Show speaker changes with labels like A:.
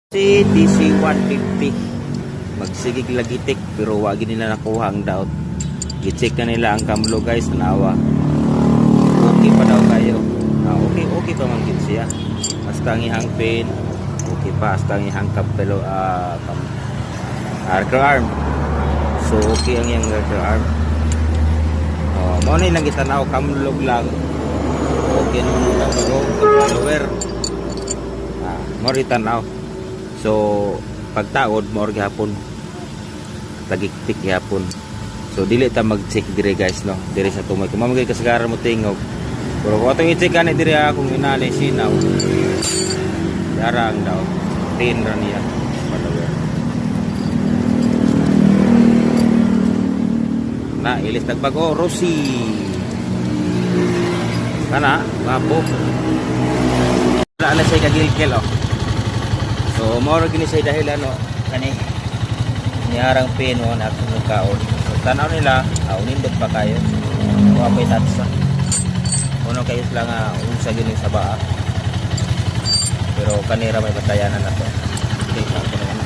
A: Si DC-150 magsigig lagitik pero wag nila nakuha ang daot. Gi-check na nila ang kamlo guys, nawa. Okay pa daw kayo. Okay pa man gid siya. Hasta ang ihang pin, okay pa hasta ang ihang kapelo archer arm. So okay ang iyang archer arm. Mao ni lang gitanaw kamlog lang. Okay no follower. Mo ri tanaw. So pagtaod mo gihapon lagiktik gihapon. So dili ta mag-check dire guys no. Dire sa tumoy kung mamagay kasagaran mo tingog. Pero kung atong i-check ani dire akong inali sinaw. Darang daw. Tin ra niya. Na ilis nagbago Rosie. Kana mapo. Wala na siya kagilkel oh. So mao ra gini say dahilan no kani niyarang pin mo na akong kaon. So tanaw nila, nindot pa kayo. Wa pay tatsa. Uno kayo sila nga unsa gini sa baa. Pero kanira may batayanan na to. Okay, sa naman